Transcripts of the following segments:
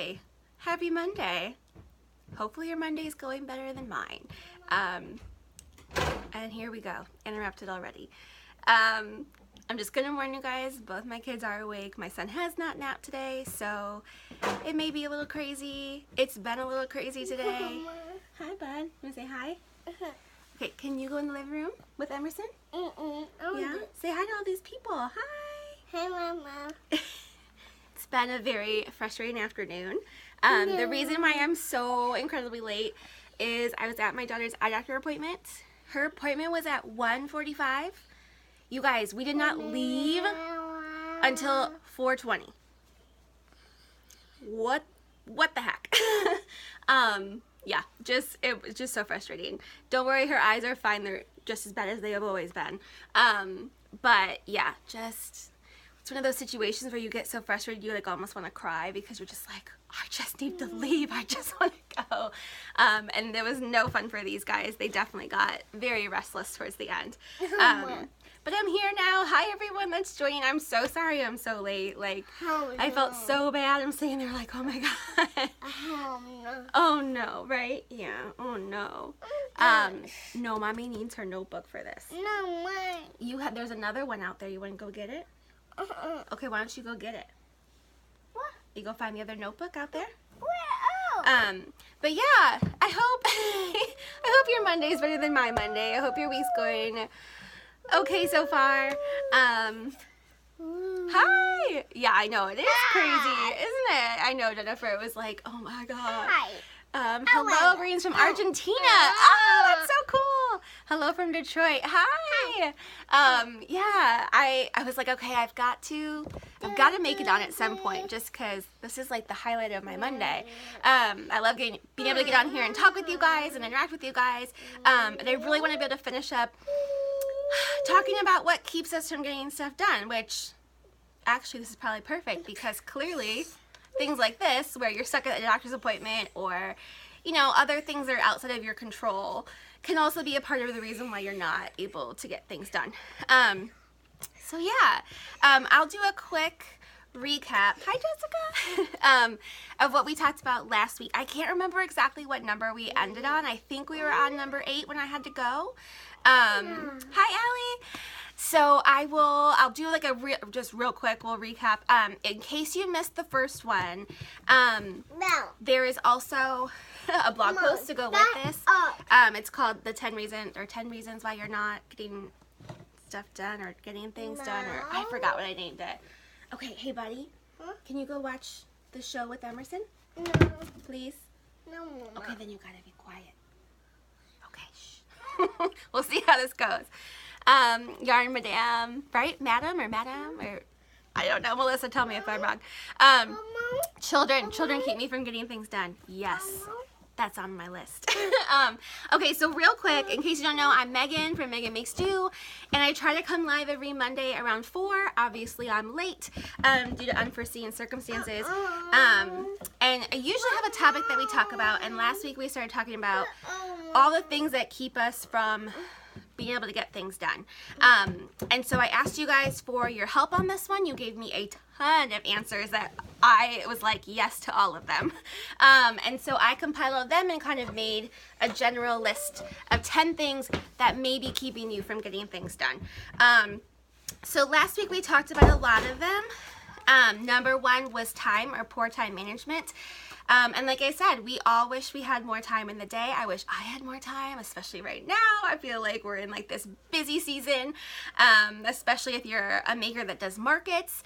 Hi, happy Monday. Hopefully your Monday is going better than mine. And here we go, interrupted already. I'm just gonna warn you guys, both my kids are awake. My son has not napped today, so it may be a little crazy. It's been a little crazy today. Hi, bud. Wanna say hi? Okay, can you go in the living room with Emerson? Yeah? Say hi to all these people. Hi. Hi, Mama. It's been a very frustrating afternoon. The reason why I'm so incredibly late is I was at my daughter's eye doctor appointment. Her appointment was at 1:45. You guys, we did not leave until 4:20. What the heck? Yeah, it was just so frustrating. Don't worry, her eyes are fine. They're just as bad as they have always been. But yeah, it's one of those situations where you get so frustrated you like almost want to cry because you're just like, I just need to leave. I just want to go. And there was no fun for these guys. They definitely got very restless towards the end. But I'm here now. Hi everyone that's joining. I'm so sorry I'm so late. Like, I felt so bad. I'm sitting there like, oh my God. Oh no, right? Yeah. Oh no. No, mommy needs her notebook for this. No, mine. There's another one out there. You want to go get it? Okay, why don't you go get it? What? You go find the other notebook out there? Where? But yeah, I hope your Monday's better than my Monday. I hope your week's going okay so far. Hi. Yeah, I know, it is crazy, isn't it? I know, Jennifer was like, oh my God. Hi. Hello, greetings from Argentina. Oh, that's so cool. Hello from Detroit. Hi. Yeah, I was like, okay, I've got to make it on at some point, just because this is like the highlight of my Monday. I love being able to get on here and talk with you guys and interact with you guys. And I really want to be able to finish up talking about what keeps us from getting stuff done, which actually this is probably perfect because clearly things like this, where you're stuck at a doctor's appointment or, you know, other things that are outside of your control, can also be a part of the reason why you're not able to get things done. So yeah, I'll do a quick recap. Hi, Jessica. Of what we talked about last week. I can't remember exactly what number we ended on. I think we were on number 8 when I had to go. Hi, Allie. So I'll do like just real quick, we'll recap. In case you missed the first one, there is also a blog post to go with this. It's called the 10 reasons why you're not getting stuff done or getting things done, or I forgot what I named it. Okay, hey buddy, can you go watch the show with Emerson? No. Please? No, Mama. Okay, then you gotta be quiet. Okay, shh. We'll see how this goes. Yarn Madame, right? Madam, or I don't know. Melissa, tell me if I'm wrong. Children keep me from getting things done. Yes, that's on my list. Okay, so real quick, in case you don't know, I'm Megan from Megan Makes Do, and I try to come live every Monday around 4. Obviously, I'm late due to unforeseen circumstances. And I usually have a topic that we talk about, and last week we started talking about all the things that keep us from being able to get things done. And so I asked you guys for your help on this one. You gave me a ton of answers that I was like yes to all of them. And so I compiled them and kind of made a general list of 10 things that may be keeping you from getting things done. So last week we talked about a lot of them. Number 1 was time, or poor time management. And like I said, we all wish we had more time in the day. I wish I had more time, especially right now. I feel like we're in like this busy season, especially if you're a maker that does markets.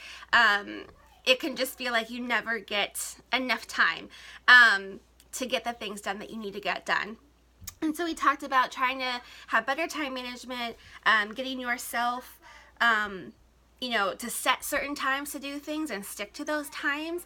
It can just feel like you never get enough time to get the things done that you need to get done. And so we talked about trying to have better time management, getting yourself to set certain times to do things and stick to those times.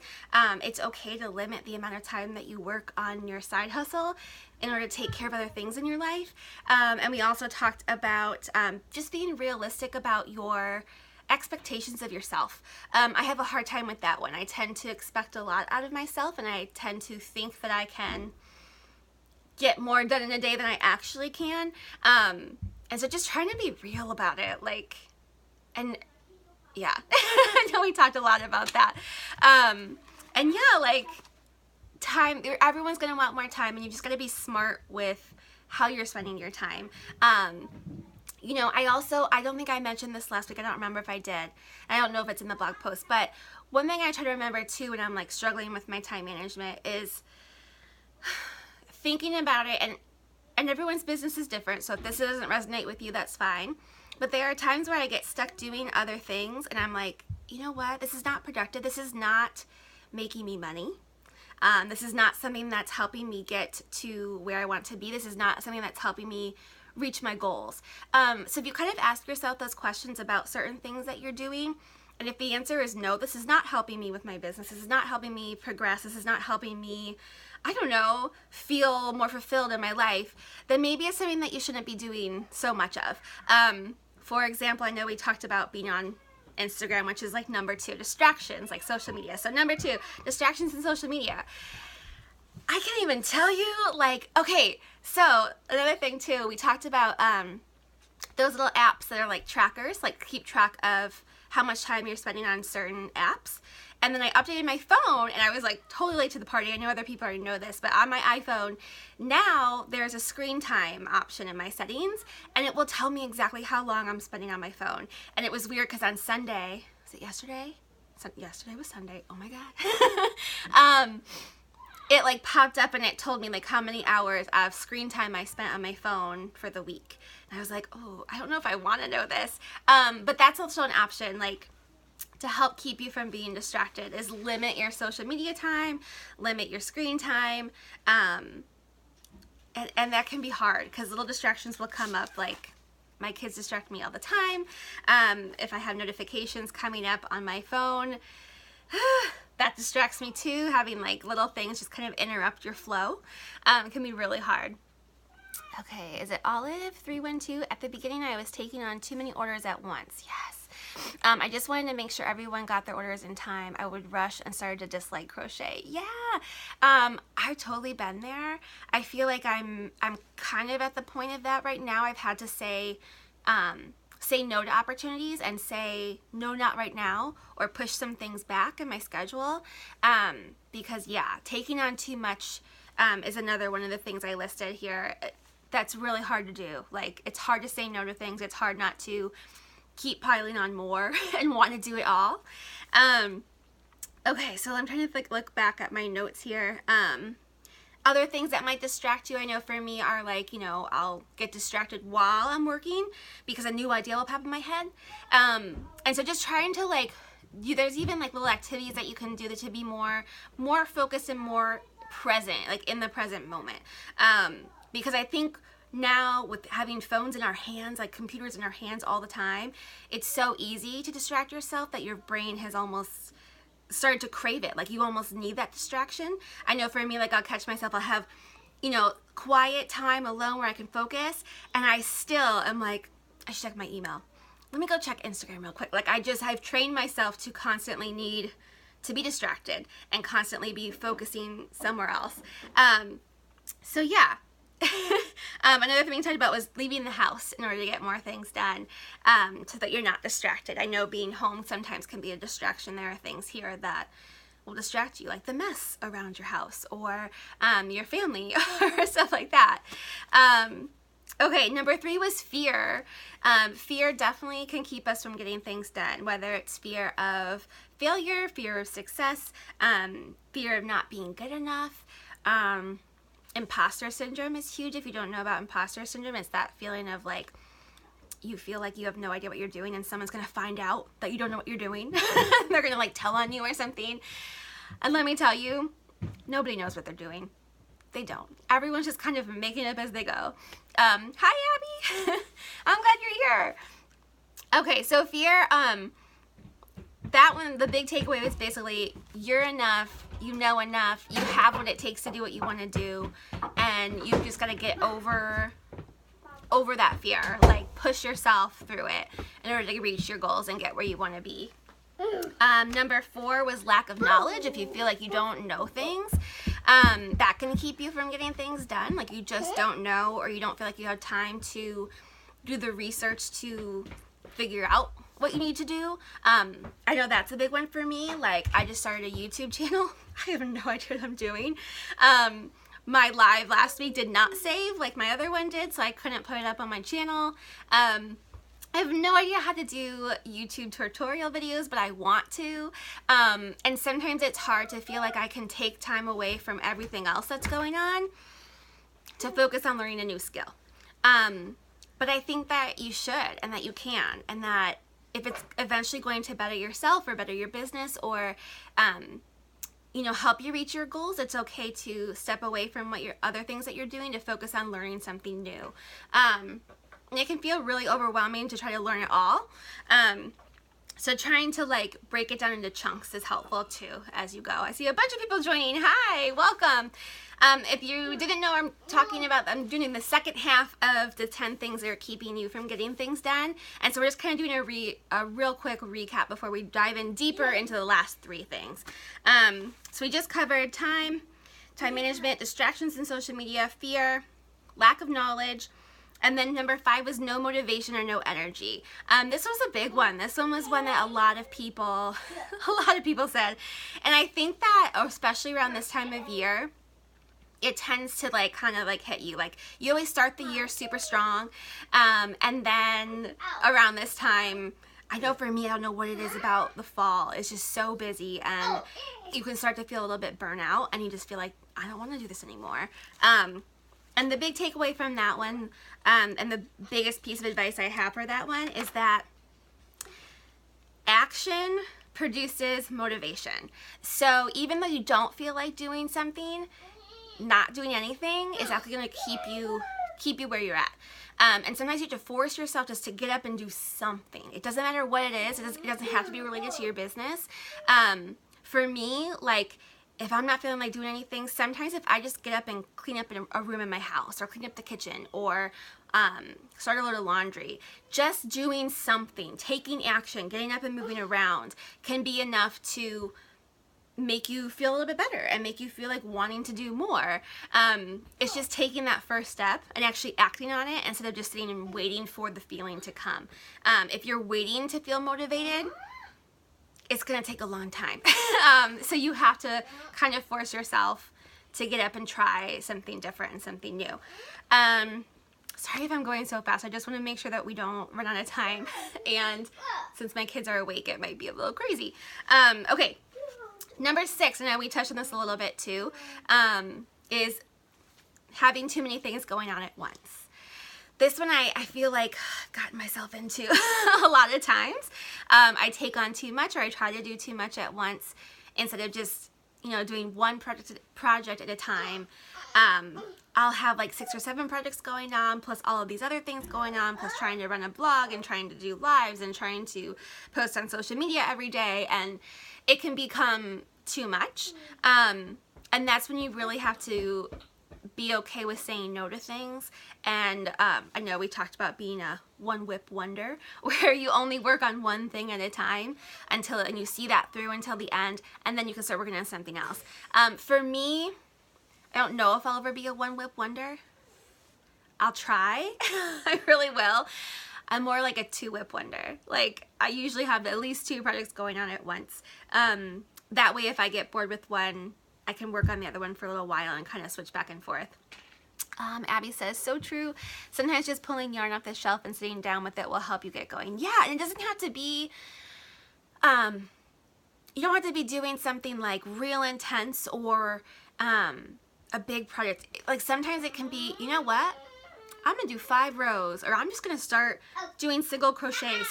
It's okay to limit the amount of time that you work on your side hustle in order to take care of other things in your life. And we also talked about just being realistic about your expectations of yourself. I have a hard time with that one. I tend to expect a lot out of myself, and I tend to think that I can get more done in a day than I actually can. And so just trying to be real about it, yeah, I know we talked a lot about that. And yeah, like time, everyone's going to want more time, and you just got to be smart with how you're spending your time. You know, I don't think I mentioned this last week. I don't remember if I did. I don't know if it's in the blog post, but one thing I try to remember too when I'm like struggling with my time management is thinking about it, and everyone's business is different, so if this doesn't resonate with you, that's fine. But there are times where I get stuck doing other things, and I'm like, you know what? This is not productive. This is not making me money. This is not something that's helping me get to where I want to be. This is not something that's helping me reach my goals. So if you kind of ask yourself those questions about certain things that you're doing, and if the answer is no, this is not helping me with my business, this is not helping me progress, this is not helping me, I don't know, feel more fulfilled in my life, then maybe it's something that you shouldn't be doing so much of. For example, I know we talked about being on Instagram, which is like number 2, distractions, like social media. So number 2, distractions in social media. I can't even tell you, like, okay, so another thing too, we talked about those little apps that are like trackers, like keep track of how much time you're spending on certain apps. And then I updated my phone, and I was like totally late to the party. I know other people already know this, but on my iPhone, now there's a screen time option in my settings, and it will tell me exactly how long I'm spending on my phone. And it was weird because on Sunday, was it yesterday? Yesterday was Sunday. Oh my God. It like popped up and it told me like how many hours of screen time I spent on my phone for the week. And I was like, oh, I don't know if I want to know this. But that's also an option, like, to help keep you from being distracted, is limit your social media time, limit your screen time. And that can be hard because little distractions will come up, like my kids distract me all the time. If I have notifications coming up on my phone, that distracts me too. Having like little things just kind of interrupt your flow. It can be really hard. Okay, is it Olive 312? At the beginning, I was taking on too many orders at once. Yes. I just wanted to make sure everyone got their orders in time. I would rush and started to dislike crochet. Yeah. I've totally been there. I feel like I'm kind of at the point of that right now. I've had to say no to opportunities and say no, not right now, or push some things back in my schedule. Because yeah, taking on too much is another one of the things I listed here. That's really hard to do. Like, it's hard to say no to things. It's hard not to keep piling on more and want to do it all. Okay, so I'm trying to look back at my notes here. Other things that might distract you, I know for me, are like, you know, I'll get distracted while I'm working because a new idea will pop in my head. And so just trying to like, there's even like little activities that you can do to be more focused and more present, like in the present moment. Because I think now with having phones in our hands, like computers in our hands all the time, it's so easy to distract yourself that your brain has almost started to crave it. Like, you almost need that distraction. I know for me, like, I'll catch myself, I'll have, you know, quiet time alone where I can focus, and I still am like, I should check my email. Let me go check Instagram real quick. Like, I've trained myself to constantly need to be distracted and constantly be focusing somewhere else. So yeah. Another thing we talked about was leaving the house in order to get more things done, so that you're not distracted. I know being home sometimes can be a distraction. There are things here that will distract you, like the mess around your house or your family or stuff like that. Okay, number 3 was fear. Fear definitely can keep us from getting things done, whether it's fear of failure, fear of success, fear of not being good enough. Imposter syndrome is huge. If you don't know about imposter syndrome, it's that feeling of like, you feel like you have no idea what you're doing and someone's going to find out that you don't know what you're doing. They're going to like tell on you or something. And let me tell you, nobody knows what they're doing. They don't. Everyone's just kind of making it up as they go. Hi, Abby. I'm glad you're here. Okay, so fear, that one, the big takeaway was basically, you're enough, you know enough, you have what it takes to do what you want to do, and you just got to get over that fear. Like, push yourself through it in order to reach your goals and get where you want to be. Number 4 was lack of knowledge. If you feel like you don't know things, that can keep you from getting things done. Like, you just don't know, or you don't feel like you have time to do the research to figure out what you need to do. I know that's a big one for me. Like, I just started a YouTube channel. I have no idea what I'm doing. My live last week did not save like my other one did, so I couldn't put it up on my channel. I have no idea how to do YouTube tutorial videos, but I want to. And sometimes it's hard to feel like I can take time away from everything else that's going on to focus on learning a new skill. But I think that you should, and that you can, and that if it's eventually going to better yourself or better your business or, you know, help you reach your goals, it's okay to step away from what your other things that you're doing to focus on learning something new. It can feel really overwhelming to try to learn it all. So trying to like break it down into chunks is helpful too as you go. I see a bunch of people joining. Hi, welcome. If you didn't know, I'm doing the second half of the 10 things that are keeping you from getting things done. And so we're just kind of doing a real quick recap before we dive in deeper into the last 3 things. So we just covered time management, distractions in social media, fear, lack of knowledge, and then number 5 was no motivation or no energy. This was a big one. This one was one that a lot of people said. And I think that, especially around this time of year, it tends to like kind of like hit you. Like you always start the year super strong. And then around this time, I know for me, I don't know what it is about the fall. It's just so busy and you can start to feel a little bit burnout and you just feel like, I don't want to do this anymore. And the big takeaway from that one, and the biggest piece of advice I have for that one is that action produces motivation. So even though you don't feel like doing something, not doing anything is actually going to keep you where you're at. And sometimes you have to force yourself just to get up and do something. It doesn't matter what it is. It doesn't have to be related to your business. For me, like, if I'm not feeling like doing anything, sometimes if I just get up and clean up a room in my house or clean up the kitchen or start a load of laundry, just doing something, taking action, getting up and moving around can be enough to make you feel a little bit better and make you feel like wanting to do more. It's just taking that first step and actually acting on it instead of just sitting and waiting for the feeling to come. If you're waiting to feel motivated, it's going to take a long time. So you have to kind of force yourself to get up and try something different and something new. Sorry if I'm going so fast. I just want to make sure that we don't run out of time. And since my kids are awake, it might be a little crazy. Okay. Number 6, and we touched on this a little bit too, is having too many things going on at once. This one I feel like I've gotten myself into a lot of times. I take on too much or I try to do too much at once instead of just, you know, doing one project at a time. I'll have like 6 or 7 projects going on, plus all of these other things going on, plus trying to run a blog and trying to do lives and trying to post on social media every day, and it can become too much. And that's when you really have to be okay with saying no to things. And I know we talked about being a one whip wonder, where you only work on one thing at a time and you see that through until the end, and then you can start working on something else. For me, I don't know if I'll ever be a one whip wonder. I'll try. I really will. I'm more like a 2 whip wonder. Like, I usually have at least 2 projects going on at once. That way, if I get bored with one, I can work on the other one for a little while and kind of switch back and forth. Abby says, so true. Sometimes just pulling yarn off the shelf and sitting down with it will help you get going. Yeah, and it doesn't have to be, you don't have to be doing something like real intense or a big project. Like sometimes it can be, you know what? I'm gonna do 5 rows, or I'm just gonna start doing single crochets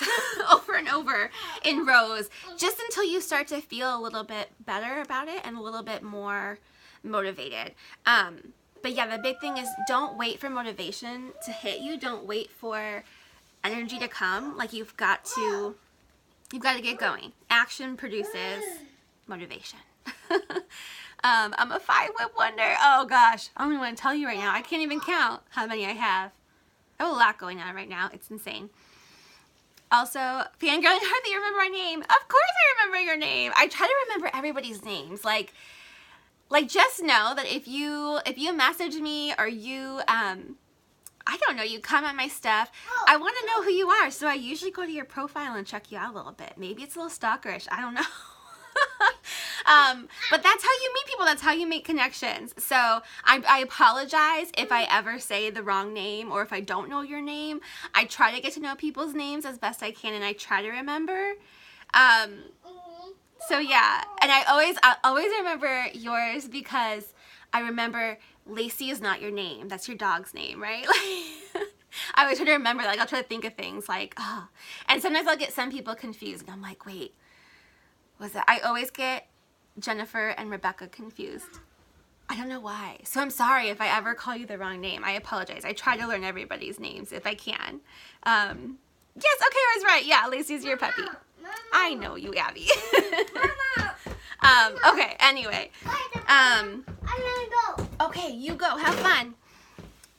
over and over in rows, just until you start to feel a little bit better about it and a little bit more motivated. But yeah, the big thing is don't wait for motivation to hit you. Don't wait for energy to come. Like you've got to get going. Action produces motivation. I'm a 5 whip wonder. Oh gosh, I don't even want to tell you right now. I can't even count how many I have. I have a lot going on right now. It's insane. Also, fangirling hard that you remember my name. Of course I remember your name. I try to remember everybody's names. Like just know that if you message me or you, I don't know, you comment my stuff. I want to know who you are, so I usually go to your profile and check you out a little bit. Maybe it's a little stalkerish. I don't know. But that's how you meet people. That's how you make connections. So I apologize if I ever say the wrong name or if I don't know your name. I try to get to know people's names as best I can, and I try to remember. So yeah, and I always remember yours because I remember Lacey is not your name. That's your dog's name, right? I always try to remember, like, I'll try to think of things like, oh. And sometimes I'll get some people confused, and I'm like, wait, was that? I always get Jennifer and Rebecca confused. I don't know why. So I'm sorry if I ever call you the wrong name. I apologize. I try to learn everybody's names if I can. Yes, okay, I was right. Yeah, Lacey's your puppy. Mama. I know you, Abby. Mama. Okay, anyway. I'm gonna go. Okay, you go. Have fun.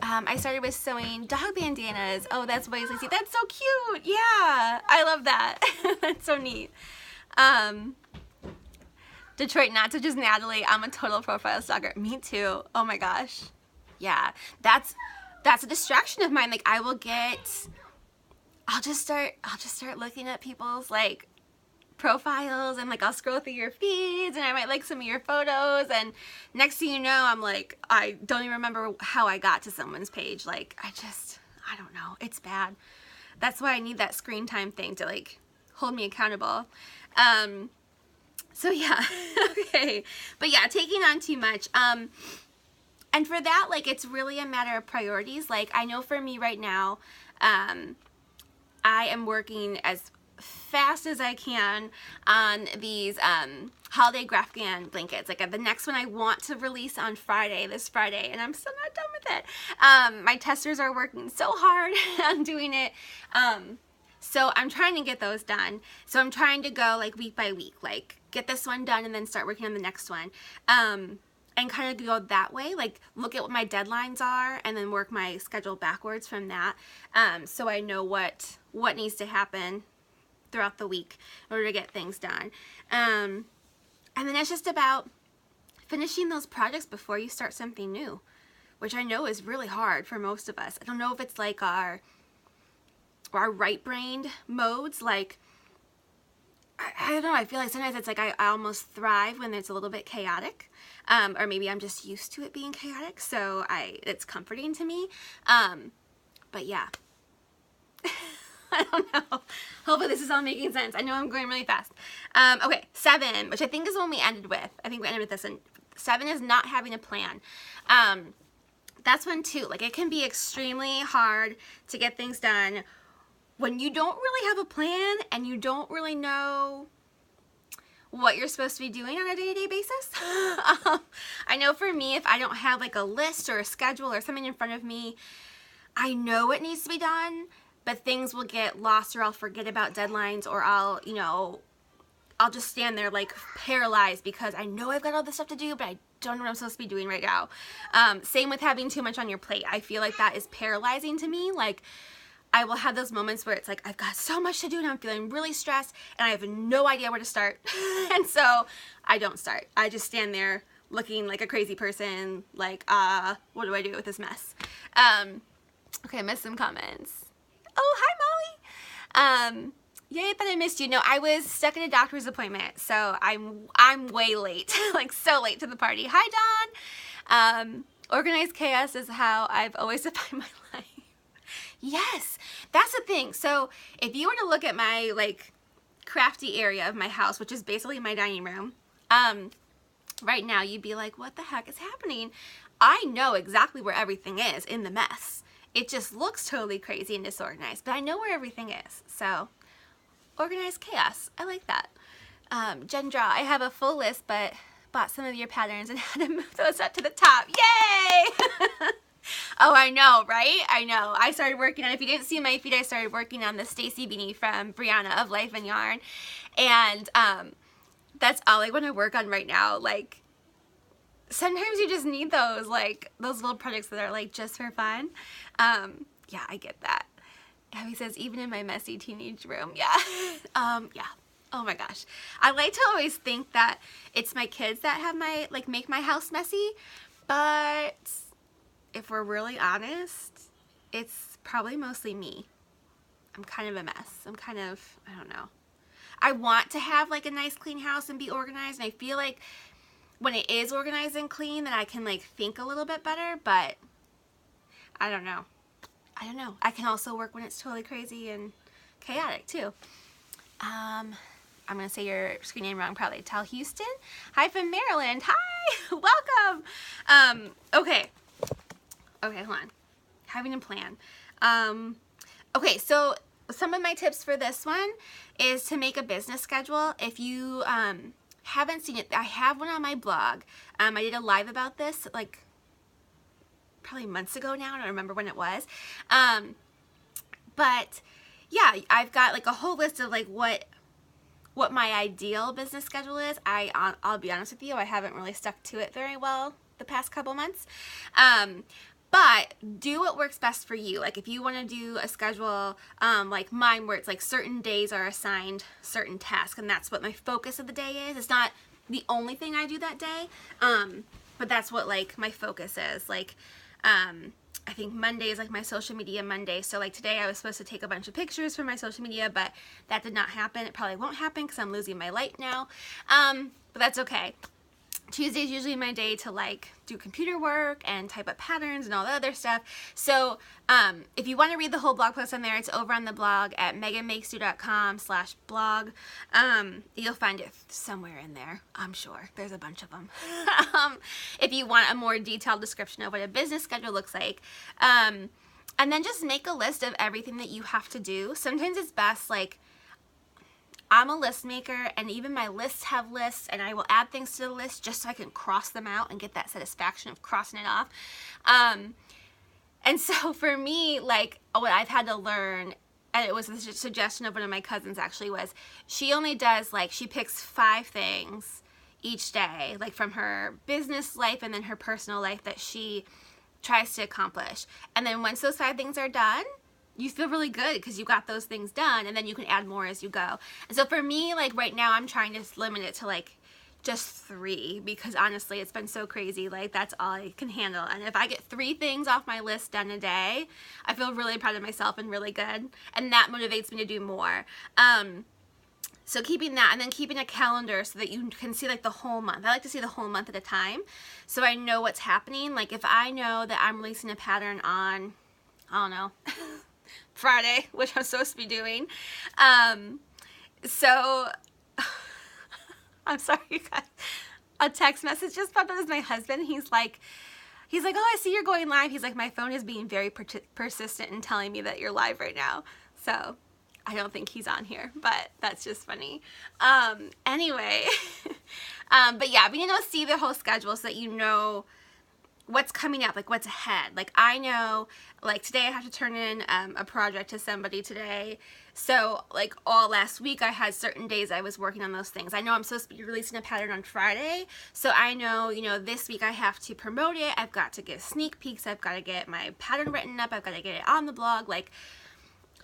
I started with sewing dog bandanas. Oh, that's Lacey. That's so cute. Yeah, I love that. That's so neat. Detroit Not So Just Natalie. I'm a total profile stalker. Me too. Oh my gosh. Yeah, that's a distraction of mine. Like, I'll just start looking at people's like profiles, and like I'll scroll through your feeds, and I might like some of your photos, and next thing you know, I'm like, I don't even remember how I got to someone's page. Like, I don't know. It's bad. That's why I need that screen time thing to like hold me accountable. So yeah, okay. But yeah, taking on too much. And for that, like, it's really a matter of priorities. Like, I know for me right now, I am working as fast as I can on these holiday Grafgan blankets. Like, the next one I want to release on Friday, this Friday, and I'm still not done with it. My testers are working so hard on doing it. So I'm trying to get those done. So I'm trying to go like week by week, like get this one done and then start working on the next one. And kind of go that way, like look at what my deadlines are and then work my schedule backwards from that. So I know what needs to happen throughout the week in order to get things done. And then it's just about finishing those projects before you start something new, which I know is really hard for most of us. I don't know if it's like our right-brained modes, like, I don't know, I feel like sometimes it's like I almost thrive when it's a little bit chaotic, or maybe I'm just used to it being chaotic, so it's comforting to me, but yeah, I don't know, hopefully this is all making sense. I know I'm going really fast. Okay, 7, which I think is the one we ended with. I think we ended with this, and 7 is not having a plan. That's one too, like, it can be extremely hard to get things done when you don't really have a plan and you don't really know what you're supposed to be doing on a day-to-day basis. I know for me, if I don't have like a list or a schedule or something in front of me, I know it needs to be done, but things will get lost, or I'll forget about deadlines, or I'll just stand there like paralyzed because I know I've got all this stuff to do, but I don't know what I'm supposed to be doing right now. Same with having too much on your plate. I feel like that is paralyzing to me. Like, I will have those moments where it's like, I've got so much to do and I'm feeling really stressed and I have no idea where to start. And so I don't start. I just stand there looking like a crazy person, like, what do I do with this mess? Okay, I missed some comments. Oh, hi, Molly. Yay, but I missed you. No, I was stuck in a doctor's appointment, so I'm way late, like so late to the party. Hi, Dawn. Organized chaos is how I've always defined my life. Yes, that's the thing. So if you were to look at my like crafty area of my house, which is basically my dining room, right now you'd be like, what the heck is happening? I know exactly where everything is in the mess. It just looks totally crazy and disorganized, but I know where everything is. So organized chaos. I like that. Jen Draw, I have a full list, but bought some of your patterns and had to move those up to the top. Yay! Oh, I know, right? I know. I started working on, if you didn't see my feed, I started working on the Stacy beanie from Brianna of Life and Yarn. And that's all I want to work on right now. Like, sometimes you just need those, like, those little projects that are, like, just for fun. Yeah, I get that. Abby says, even in my messy teenage room. Yeah. Yeah. Oh my gosh. I like to always think that it's my kids that have make my house messy. But if we're really honest, it's probably mostly me. I'm kind of a mess. I don't know. I want to have like a nice clean house and be organized, and I feel like when it is organized and clean that I can like think a little bit better, but I don't know. I can also work when it's totally crazy and chaotic too. I'm going to say your screen name wrong probably. Tell Houston. Hi from Maryland. Hi. Welcome. Okay, hold on. Having a plan. Okay, so some of my tips for this one is to make a business schedule. If you haven't seen it, I have one on my blog. I did a live about this like probably months ago now. I don't remember when it was. But yeah, I've got like a whole list of like what my ideal business schedule is. I'll be honest with you, I haven't really stuck to it very well the past couple months. But do what works best for you. Like if you want to do a schedule like mine where it's like certain days are assigned certain tasks, and that's what my focus of the day is. It's not the only thing I do that day, but that's what like my focus is. Like I think Monday is like my social media Monday. So like today I was supposed to take a bunch of pictures for my social media, but that did not happen. It probably won't happen because I'm losing my light now. But that's okay. Tuesday is usually my day to like do computer work and type up patterns and all the other stuff. So if you want to read the whole blog post on there, it's over on the blog at meganmakesdo.com/blog. You'll find it somewhere in there. I'm sure there's a bunch of them. If you want a more detailed description of what a business schedule looks like. And then just make a list of everything that you have to do. Sometimes it's best like, I'm a list maker, and even my lists have lists, and I will add things to the list just so I can cross them out and get that satisfaction of crossing it off. And so for me, like what I've had to learn, and it was a suggestion of one of my cousins actually, was she only does like, she picks 5 things each day, like from her business life and then her personal life that she tries to accomplish. And then once those 5 things are done, you feel really good because you got those things done, and then you can add more as you go. And so for me, like right now, I'm trying to limit it to like just 3, because honestly, it's been so crazy. Like that's all I can handle. And if I get 3 things off my list done a day, I feel really proud of myself and really good. And that motivates me to do more. So keeping that, and then keeping a calendar so that you can see like the whole month. I like to see the whole month at a time, so I know what's happening. Like if I know that I'm releasing a pattern on, I don't know, Friday, which I'm supposed to be doing. So I'm sorry, you guys. A text message just popped up with my husband. He's like, oh, I see you're going live. He's like, my phone is being very persistent in telling me that you're live right now. So I don't think he's on here, but that's just funny. Anyway, but yeah, being able to see the whole schedule so that you know what's coming up, like what's ahead. Like I know, like today I have to turn in a project to somebody today. So like all last week I had certain days I was working on those things. I know I'm supposed to be releasing a pattern on Friday. So I know, you know, this week I have to promote it. I've got to give sneak peeks. I've got to get my pattern written up. I've got to get it on the blog, like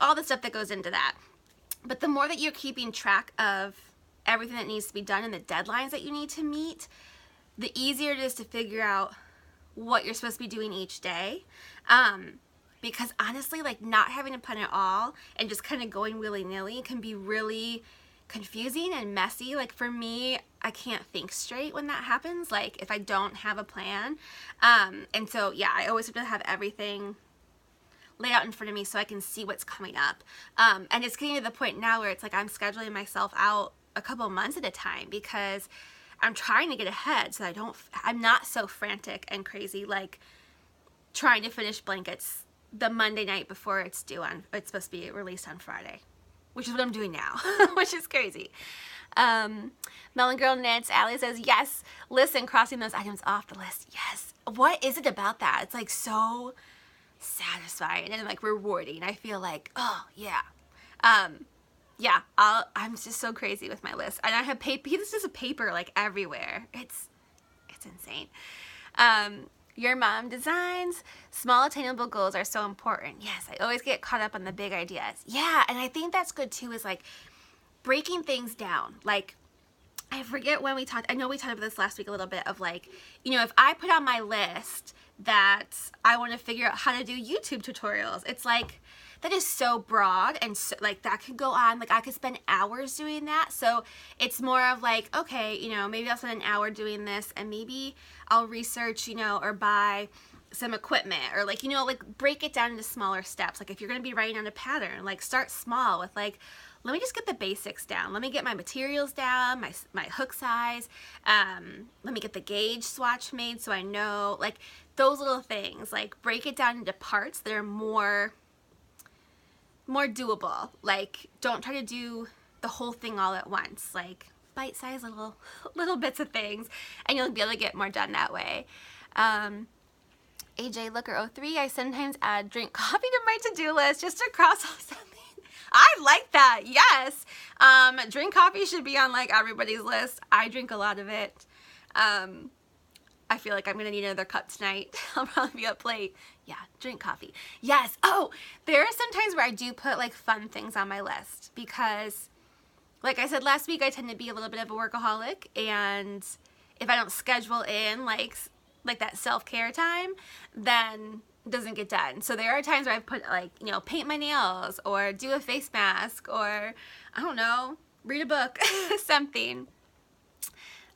all the stuff that goes into that. But the more that you're keeping track of everything that needs to be done and the deadlines that you need to meet, the easier it is to figure out what you're supposed to be doing each day. Because honestly, like not having a plan at all and just kind of going willy-nilly can be really confusing and messy. Like for me, I can't think straight when that happens, like if I don't have a plan. And so yeah, I always have to have everything laid out in front of me so I can see what's coming up. And it's getting to the point now where it's like I'm scheduling myself out a couple months at a time because I'm trying to get ahead so I'm not so frantic and crazy, like trying to finish blankets the Monday night before it's supposed to be released on Friday, which is what I'm doing now, which is crazy. Melon Girl Knits, Allie says, yes, listen, crossing those items off the list. Yes. What is it about that? It's like so satisfying and like rewarding. I feel like, oh yeah. Yeah, I'm just so crazy with my list. And I have paper, this is a paper like everywhere. It's insane. Your mom designs. Small attainable goals are so important. Yes, I always get caught up on the big ideas. Yeah, and I think that's good too, is like breaking things down. Like I forget when we talked, I know we talked about this last week a little bit of like, you know, if I put on my list that I want to figure out how to do YouTube tutorials, it's like, that is so broad, and so, like, that could go on, like, I could spend hours doing that. So it's more of like, okay, you know, maybe I'll spend an hour doing this, and maybe I'll research, you know, or buy some equipment, or like, you know, like, break it down into smaller steps. Like, if you're going to be writing on a pattern, like, start small with like, let me just get the basics down. Let me get my materials down, my hook size. Let me get the gauge swatch made so I know, like, those little things. Like, break it down into parts that are more doable. Like, don't try to do the whole thing all at once. Like, bite-sized little bits of things, and you'll be able to get more done that way. AJ Looker 03, I sometimes add drink coffee to my to-do list just to cross off something. I like that, yes. Drink coffee should be on like everybody's list. I drink a lot of it. I feel like I'm gonna need another cup tonight. I'll probably be up late. Yeah, drink coffee. Yes. Oh, there are some times where I do put like fun things on my list because, like I said last week, I tend to be a little bit of a workaholic, and if I don't schedule in like that self-care time, then it doesn't get done. So there are times where I put like, you know, paint my nails or do a face mask or, I don't know, read a book, something.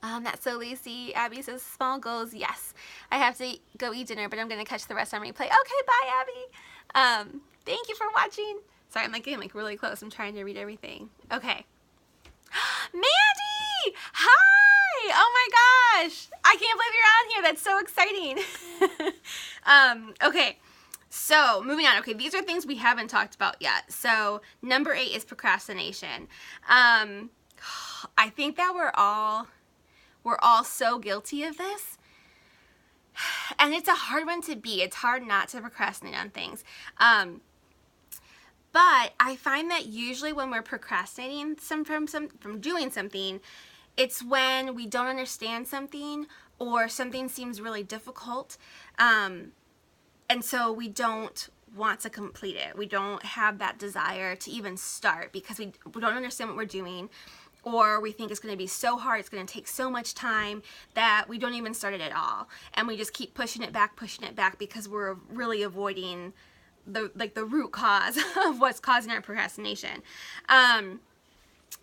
That's so Lacey. Abby says small goals. Yes, I have to go eat dinner, but I'm gonna catch the rest on replay. Okay, bye, Abby. Thank you for watching. Sorry, I'm like getting like really close. I'm trying to read everything. Okay. Mandy! Hi! Oh my gosh! I can't believe you're on here. That's so exciting. Okay. So, moving on. Okay, these are things we haven't talked about yet. So, number 8 is procrastination. I think that we're all so guilty of this. And it's a hard one to be. It's hard not to procrastinate on things. But I find that usually when we're procrastinating from doing something, it's when we don't understand something or something seems really difficult. And so we don't want to complete it. We don't have that desire to even start because we don't understand what we're doing, or we think it's going to be so hard, it's going to take so much time that we don't even start it at all. And we just keep pushing it back because we're really avoiding the root cause of what's causing our procrastination.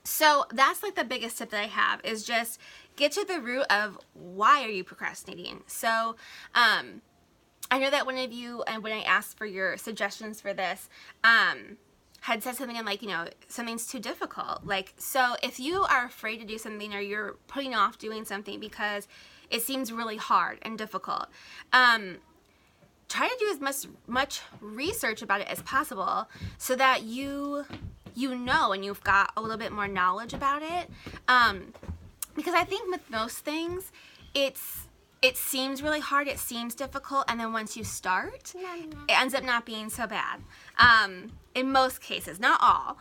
So that's like the biggest tip that I have is just get to the root of why are you procrastinating. So I know that one of you, and when I asked for your suggestions for this, had said something like, you know, something's too difficult. Like, so if you are afraid to do something or you're putting off doing something because it seems really hard and difficult, try to do as much research about it as possible so that you know and you've got a little bit more knowledge about it. Because I think with most things, it seems really hard, it seems difficult, and then once you start, it ends up not being so bad. In most cases, not all.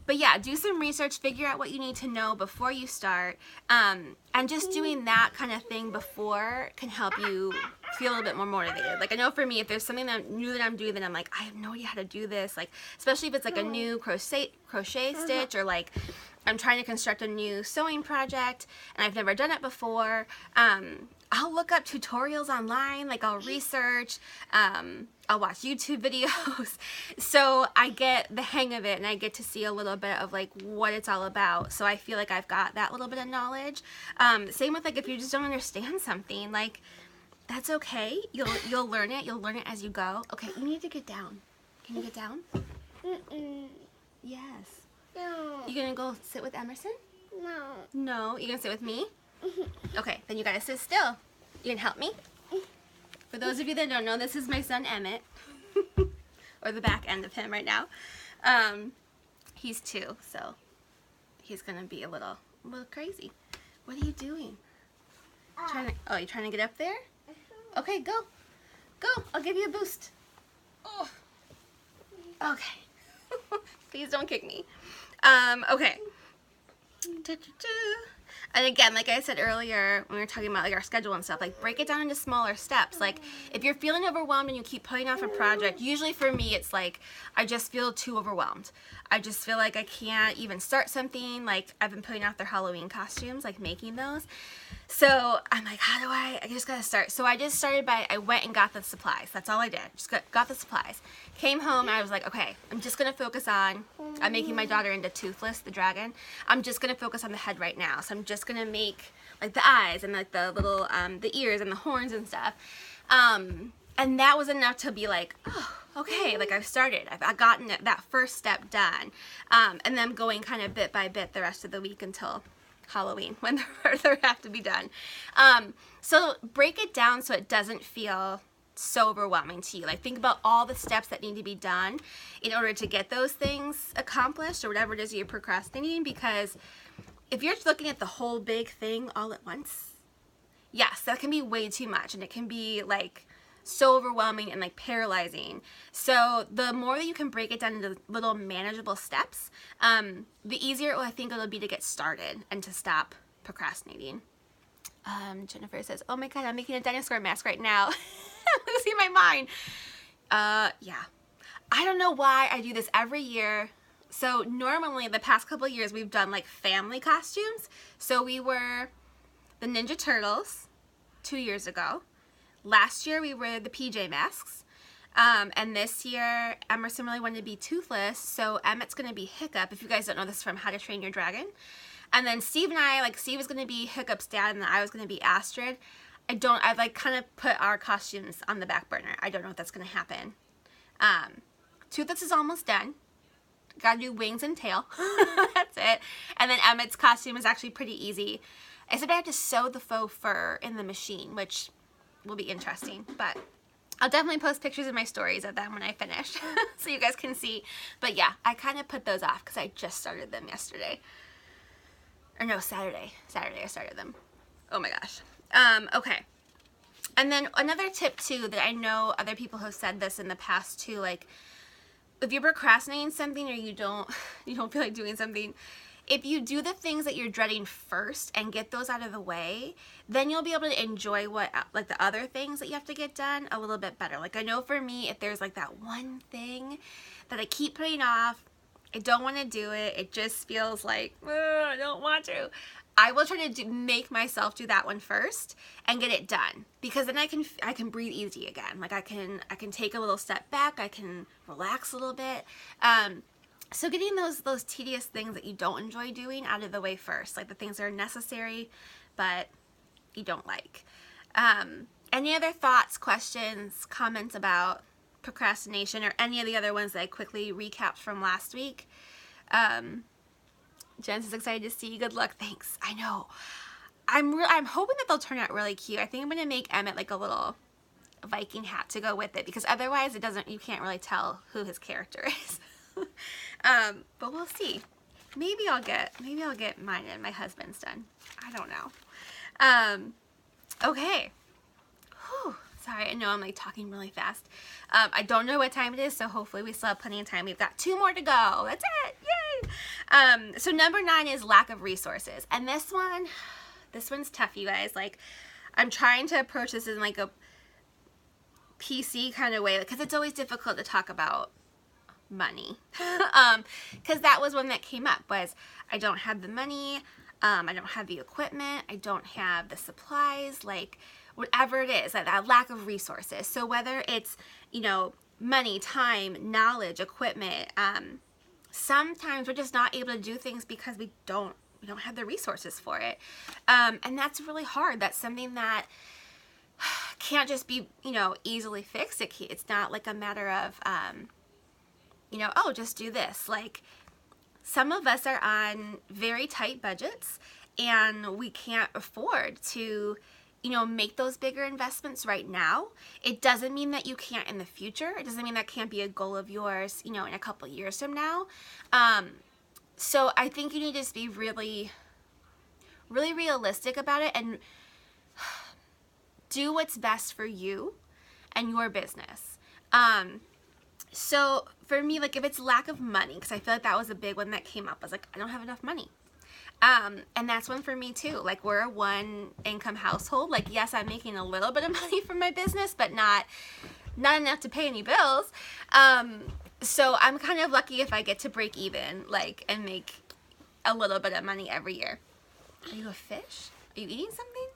But yeah, do some research, figure out what you need to know before you start, and just doing that kind of thing before can help you feel a little bit more motivated. Like, I know for me, if there's something that new that I'm doing that I'm like, I have no idea how to do this, like, especially if it's like a new crochet stitch, or like I'm trying to construct a new sewing project and I've never done it before, I'll look up tutorials online, like I'll research, I'll watch YouTube videos, so I get the hang of it and I get to see a little bit of like what it's all about, so I feel like I've got that little bit of knowledge. Same with like if you just don't understand something, like that's okay, you'll learn it as you go. Okay, you need to get down. Can you get down? Yes. No. You gonna go sit with Emerson? No. No? You gonna sit with me? Okay, then you gotta sit still. You can help me? For those of you that don't know, this is my son Emmett. Or the back end of him right now. He's 2, so he's gonna be a little crazy. What are you doing? Oh, you trying to get up there? Okay, go. Go, I'll give you a boost. Oh. Okay. Please don't kick me. Okay. And again, like I said earlier, when we were talking about like our schedule and stuff, like break it down into smaller steps. Like if you're feeling overwhelmed and you keep putting off a project, usually for me it's like I just feel too overwhelmed. I just feel like I can't even start something. Like I've been putting off their Halloween costumes, like making those. So I'm like, how do I just gotta start. So I just started I went and got the supplies. That's all I did. Just got the supplies. Came home and I was like, okay, I'm just gonna focus on, I'm making my daughter into Toothless, the dragon. I'm just gonna focus on the head right now. So I'm just gonna make like the eyes and like the little, the ears and the horns and stuff. And that was enough to be like, oh, okay, like I've started. I've gotten that first step done. And then going kind of bit by bit the rest of the week until Halloween when the further have to be done. So break it down so it doesn't feel so overwhelming to you. Like think about all the steps that need to be done in order to get those things accomplished or whatever it is you're procrastinating, because if you're looking at the whole big thing all at once, yes, that can be way too much and it can be like so overwhelming and like paralyzing. So the more that you can break it down into little manageable steps, the easier I think it'll be to get started and to stop procrastinating. Jennifer says, oh my god, I'm making a dinosaur mask right now. I'm losing my mind. Yeah. I don't know why I do this every year. So normally the past couple of years we've done like family costumes. So we were the Ninja Turtles 2 years ago. Last year we were the PJ Masks. And this year Emerson really wanted to be Toothless, so Emmett's going to be Hiccup. If you guys don't know this from How to Train Your Dragon. And then Steve and I, like Steve was going to be Hiccup's dad and I was going to be Astrid. I've like kind of put our costumes on the back burner. I don't know if that's going to happen. Toothless is almost done. Gotta do wings and tail. That's it. And then Emmett's costume is actually pretty easy. Except I have to sew the faux fur in the machine, which will be interesting. But I'll definitely post pictures of my stories of them when I finish so you guys can see. But yeah, I kind of put those off because I just started them yesterday. Or no, Saturday. Saturday I started them. Oh my gosh. Okay. And then another tip too that I know other people have said this in the past too, like if you're procrastinating something or you don't feel like doing something, if you do the things that you're dreading first and get those out of the way, then you'll be able to enjoy like the other things that you have to get done a little bit better. Like I know for me, if there's like that one thing that I keep putting off, I don't want to do it, it just feels like, I don't want to. I will try to make myself do that one first and get it done, because then I can breathe easy again. Like I can take a little step back, I can relax a little bit. So getting those tedious things that you don't enjoy doing out of the way first, like the things that are necessary but you don't like. Any other thoughts, questions, comments about procrastination or any of the other ones that I quickly recapped from last week? Jen's is excited to see you. Good luck. Thanks. I know. I'm hoping that they'll turn out really cute. I think I'm gonna make Emmett like a little Viking hat to go with it, because otherwise you can't really tell who his character is. But we'll see. Maybe I'll get mine and my husband's done. I don't know. Okay. Whew. Sorry, I know I'm like talking really fast. I don't know what time it is, so hopefully we still have plenty of time. We've got 2 more to go. That's it. Yay! So number 9 is lack of resources. And this one's tough, you guys. Like, I'm trying to approach this in like a PC kind of way, because it's always difficult to talk about money. Because that was one that came up, was I don't have the money, I don't have the equipment, I don't have the supplies, like whatever it is, that lack of resources. So whether it's, money, time, knowledge, equipment, sometimes we're just not able to do things because we don't have the resources for it. And that's really hard. That's something that can't just be, easily fixed. It's not like a matter of, oh, just do this. Like, some of us are on very tight budgets and we can't afford to, make those bigger investments right now. It doesn't mean that you can't in the future. It doesn't mean that can't be a goal of yours, in a couple years from now. So I think you need to just be really, really realistic about it and do what's best for you and your business. So for me, like if it's lack of money, because I feel like that was a big one that came up. I was like, I don't have enough money. And that's one for me too. Like, we're a one income household. Like, yes, I'm making a little bit of money from my business, but not enough to pay any bills. So I'm kind of lucky if I get to break even, like, and make a little bit of money every year. Are you a fish? Are you eating something?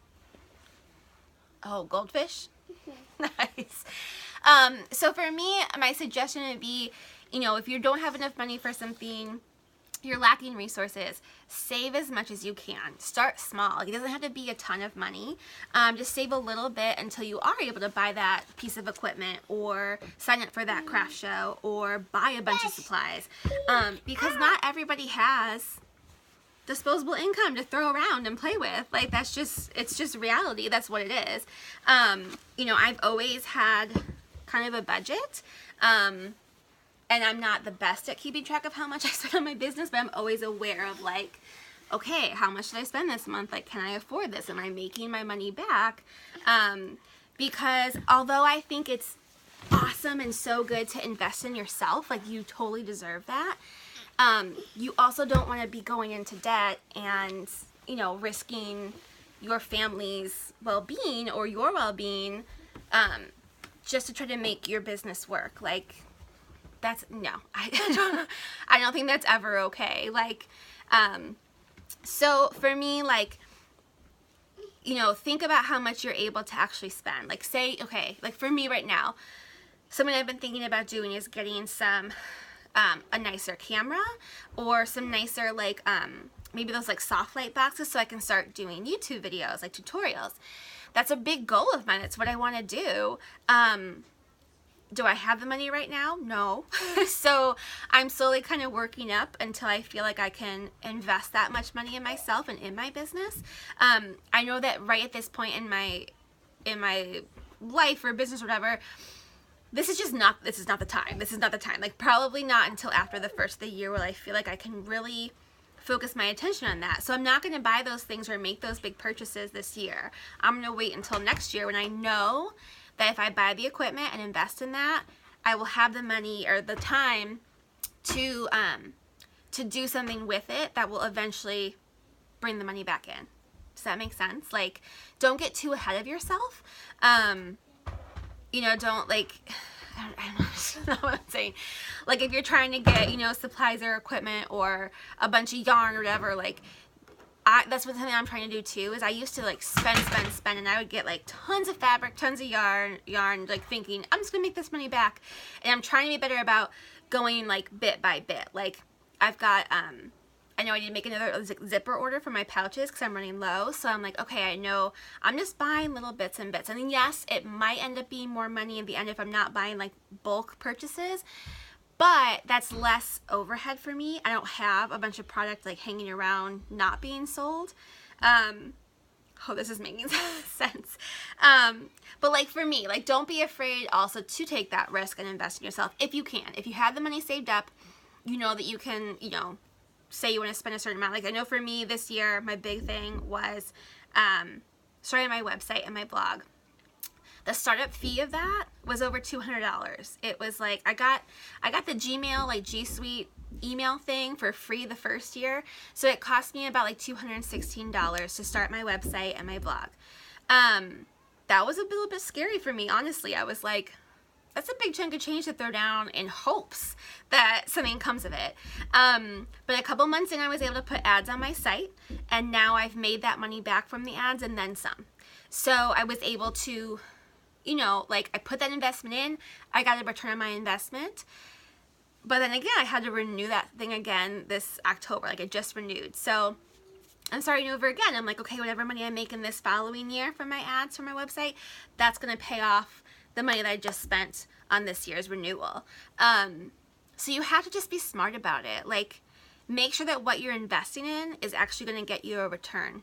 Oh, goldfish? Nice. So for me, my suggestion would be, if you don't have enough money for something, you're lacking resources, save as much as you can. Start small. It doesn't have to be a ton of money. Just save a little bit until you are able to buy that piece of equipment or sign up for that craft show or buy a bunch of supplies. Because not everybody has disposable income to throw around and play with. Like, it's just reality. That's what it is. I've always had kind of a budget. And I'm not the best at keeping track of how much I spend on my business, but I'm always aware of, like, okay, how much did I spend this month? Like, can I afford this? Am I making my money back? Because although I think it's awesome and so good to invest in yourself, like, you totally deserve that, you also don't want to be going into debt and, risking your family's well-being or your well-being just to try to make your business work. Like, I don't think that's ever okay. Like, so for me, like, think about how much you're able to actually spend. Like, say, okay, like for me right now, something I've been thinking about doing is getting some, a nicer camera or some nicer, like, maybe those like soft light boxes so I can start doing YouTube videos, like tutorials. That's a big goal of mine. That's what I want to do. Do I have the money right now? No. So I'm slowly kind of working up until I feel like I can invest that much money in myself and in my business. I know that right at this point in my life or business or whatever, this is not the time. This is not the time. Like, probably not until after the first of the year where I feel like I can really focus my attention on that. So I'm not going to buy those things or make those big purchases this year. I'm going to wait until next year when I know that if I buy the equipment and invest in that, I will have the money or the time to do something with it that will eventually bring the money back in. Does that make sense? Like, don't get too ahead of yourself. Don't, like, I don't know what I'm saying. Like, if you're trying to get, supplies or equipment or a bunch of yarn or whatever, like, that's something I'm trying to do too, is I used to, like, spend, and I would get, like, tons of fabric, tons of yarn, like, thinking, I'm just gonna make this money back. And I'm trying to be better about going, like, bit by bit. Like, I've got, I know I need to make another zipper order for my pouches because I'm running low. So I'm like, okay, I know I'm just buying little bits and bits. And then, yes, it might end up being more money in the end if I'm not buying, like, bulk purchases. But that's less overhead for me. I don't have a bunch of product, like, hanging around not being sold. Oh, this is making sense. But, like, for me, like, don't be afraid also to take that risk and invest in yourself if you can. If you have the money saved up, you know that you can, say you want to spend a certain amount. Like, I know for me this year, my big thing was starting my website and my blog. The startup fee of that was over $200. It was like, I got the Gmail, like, G Suite email thing for free the first year. So it cost me about, like, $216 to start my website and my blog. That was a little bit scary for me, honestly. I was like, that's a big chunk of change to throw down in hopes that something comes of it. But a couple months in, I was able to put ads on my site, and now I've made that money back from the ads and then some. So I was able to, like, I put that investment in, I got a return on my investment, but then again, I had to renew that thing again this October. Like, I just renewed. So I'm starting over again. I'm like, okay, whatever money I make in this following year from my ads from my website, that's going to pay off the money that I just spent on this year's renewal. So you have to just be smart about it. Like, make sure that what you're investing in is actually going to get you a return,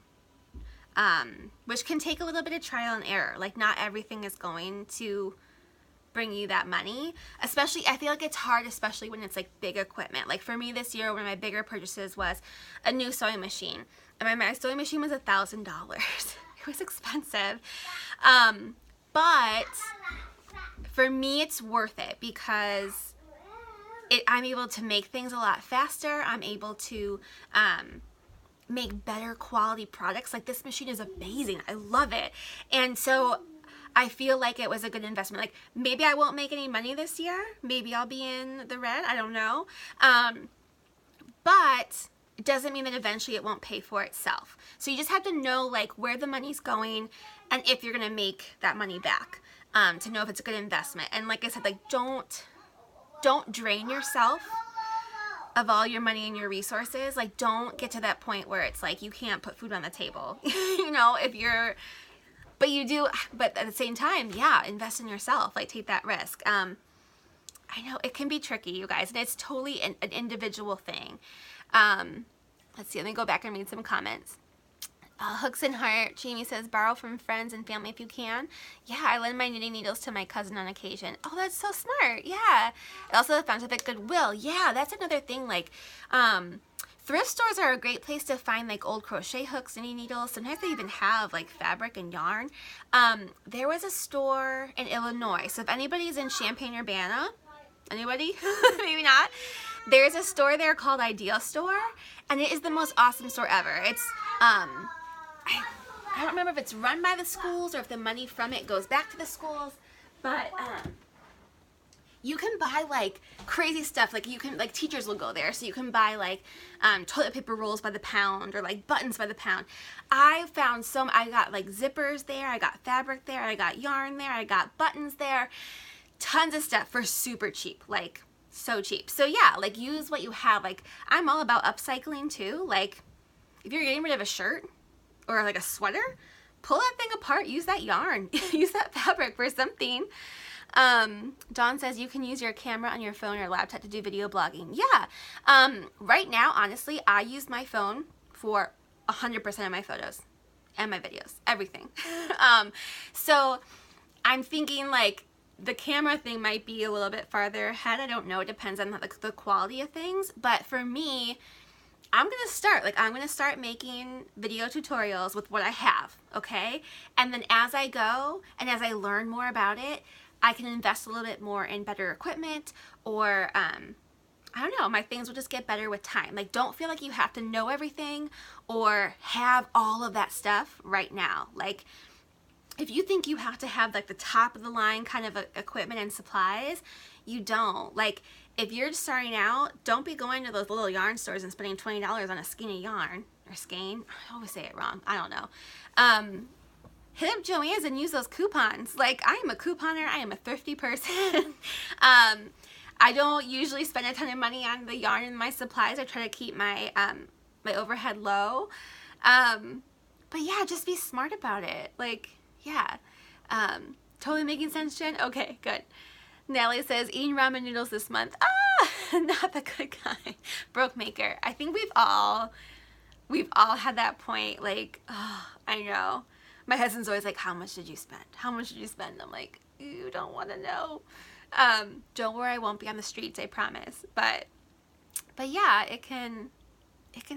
which can take a little bit of trial and error. Like, not everything is going to bring you that money. Especially, I feel like it's hard, especially when it's, like, big equipment. Like, for me this year, one of my bigger purchases was a new sewing machine. And my sewing machine was $1,000. It was expensive. But for me, it's worth it because I'm able to make things a lot faster. I'm able to make better quality products. Like, this machine is amazing. I love it. And so I feel like it was a good investment. Like, maybe I won't make any money this year. Maybe I'll be in the red. I don't know. But it doesn't mean that eventually it won't pay for itself. So you just have to know, like, where the money's going and if you're going to make that money back, to know if it's a good investment. And like I said, like, don't drain yourself of all your money and your resources. Like, don't get to that point where it's like you can't put food on the table. You know, but at the same time, yeah, invest in yourself. Like, take that risk. I know it can be tricky, you guys, and it's totally an individual thing. Let's see, let me go back and read some comments. Hooks and Heart, Jamie says, borrow from friends and family if you can. Yeah, I lend my knitting needles to my cousin on occasion. Oh, that's so smart. Yeah. Also found stuff at Goodwill. Yeah, that's another thing. Like, thrift stores are a great place to find, like, old crochet hooks, knitting needles. Sometimes they even have, like, fabric and yarn. There was a store in Illinois. So if anybody's in Champaign-Urbana, anybody? Maybe not. There's a store there called Idea Store, and it is the most awesome store ever. It's, I don't remember if it's run by the schools or if the money from it goes back to the schools, but you can buy, like, crazy stuff. Like, you can, like, teachers will go there, so you can buy, like, toilet paper rolls by the pound or, like, buttons by the pound. I found I got, like, zippers there, I got fabric there, I got yarn there, I got buttons there, tons of stuff for super cheap, like, so cheap. So yeah, like, use what you have. Like, I'm all about upcycling too. Like, if you're getting rid of a shirt or, like, a sweater, pull that thing apart, use that yarn, use that fabric for something. Dawn says you can use your camera on your phone or laptop to do video blogging. Yeah. Right now, honestly, I use my phone for 100% of my photos and my videos, everything. So I'm thinking, like, the camera thing might be a little bit farther ahead. I don't know. It depends on the quality of things. But for me, I'm going to start. Like, I'm going to start making video tutorials with what I have, okay? And then as I go and as I learn more about it, I can invest a little bit more in better equipment, or, I don't know, my things will just get better with time. Like, don't feel like you have to know everything or have all of that stuff right now. Like, if you think you have to have, like, the top of the line kind of equipment and supplies, you don't. Like, if you're just starting out, don't be going to those little yarn stores and spending $20 on a skein of yarn, or skein. I always say it wrong. I don't know. Hit up Joann's and use those coupons. Like, I am a couponer. I am a thrifty person. I don't usually spend a ton of money on the yarn and my supplies. I try to keep my my overhead low. But yeah, just be smart about it. Like, yeah. Totally making sense, Jen? Okay, good. Natalie says, eating ramen noodles this month. Ah, not the good kind. Broke maker. I think we've all had that point. Like, oh, I know. My husband's always like, how much did you spend? How much did you spend? I'm like, you don't want to know. Don't worry, I won't be on the streets, I promise. But yeah, it can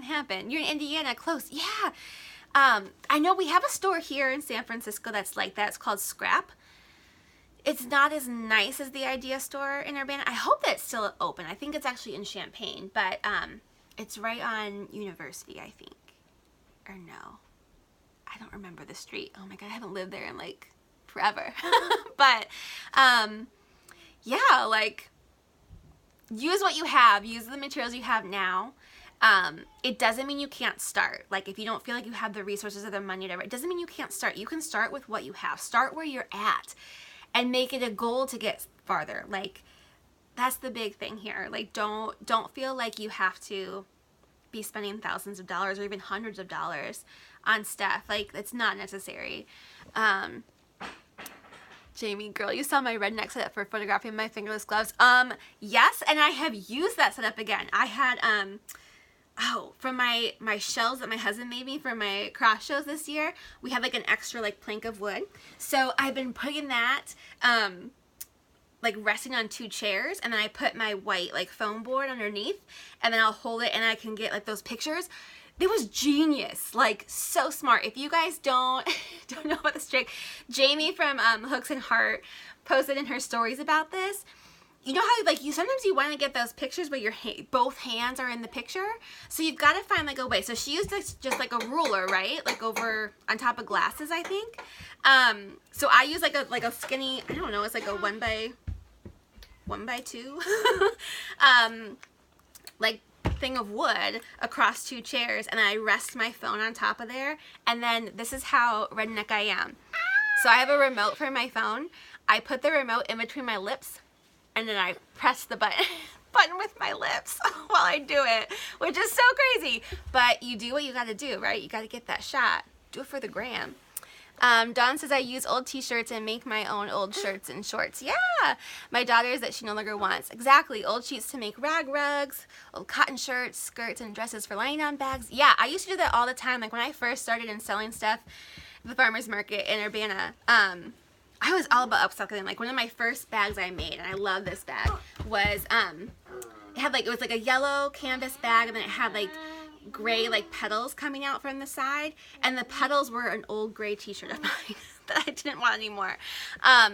happen. You're in Indiana, close. Yeah. I know we have a store here in San Francisco that's like that. It's called Scrap. It's not as nice as the Idea Store in Urbana. I hope that it's still open. I think it's actually in Champaign, but it's right on University, I think. Or no. I don't remember the street. Oh my God, I haven't lived there in, like, forever. But yeah, like, use what you have. Use the materials you have now. It doesn't mean you can't start. Like, if you don't feel like you have the resources or the money, whatever, it doesn't mean you can't start. You can start with what you have. Start where you're at and make it a goal to get farther. Like, that's the big thing here. Like, don't feel like you have to be spending thousands of dollars or even hundreds of dollars on stuff. Like, it's not necessary. Jamie, girl, you saw my redneck setup for photographing my fingerless gloves. Yes, and I have used that setup again. I had, from my shells that my husband made me for my cross shows this year, we had, like, an extra, like, plank of wood. So I've been putting that, like, resting on 2 chairs, and then I put my white, like, foam board underneath, and then I'll hold it and I can get, like, those pictures. It was genius, like, so smart. If you guys don't know about this trick, Jamie from Hooks and Heart posted in her stories about this. you know how like sometimes you want to get those pictures where your both hands are in the picture, so you've got to find like a way. So she used this just like a ruler, right, like over on top of glasses, I think. So I use like a skinny, I don't know, it's like a 1x2 like thing of wood across 2 chairs, and I rest my phone on top of there, and then this is how redneck I am. So I have a remote for my phone. I put the remote in between my lips, and then I press the button with my lips while I do it, which is so crazy. But you do what you gotta do, right? You gotta get that shot. Do it for the gram. Dawn says I use old t-shirts and make my own old shirts and shorts. Yeah! My daughters that she no longer wants. Exactly. Old sheets to make rag rugs, old cotton shirts, skirts, and dresses for lying on bags. Yeah, I used to do that all the time. Like when I first started in selling stuff at the farmer's market in Urbana, I was all about upcycling. Like one of my first bags I made, and I love this bag, was it was like a yellow canvas bag, and then it had like gray like petals coming out from the side, and the petals were an old gray t-shirt of mine that I didn't want anymore.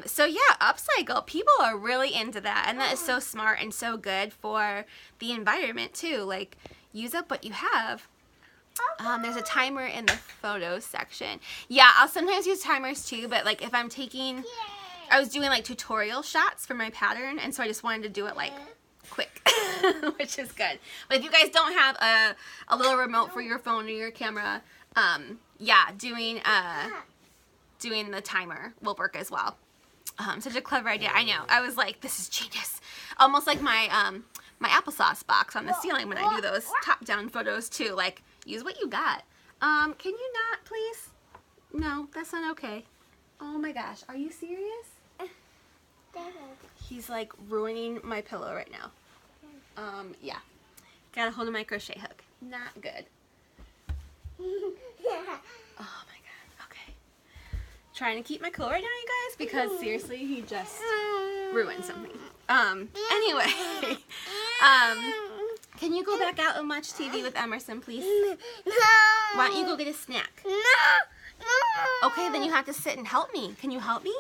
So yeah, upcycle. People are really into that, and that is so smart and so good for the environment too. Like use up what you have. There's a timer in the photos section. Yeah, I'll sometimes use timers too, but like if I'm taking, I was doing like tutorial shots for my pattern, and so I just wanted to do it like quick, which is good. But if you guys don't have a little remote for your phone or your camera, yeah, doing the timer will work as well. Such a clever idea. I know. I was like, this is genius. Almost like my my applesauce box on the ceiling when I do those top-down photos too. Like, use what you got. Can you not, please? No, that's not okay. Oh my gosh, are you serious? He's like ruining my pillow right now. Yeah. Got a hold of my crochet hook. Not good. Oh my god. Okay. Trying to keep my cool right now, you guys, because seriously, he just ruined something. Anyway. Can you go back out and watch TV with Emerson, please? Why don't you go get a snack? Okay, then you have to sit and help me. Can you help me?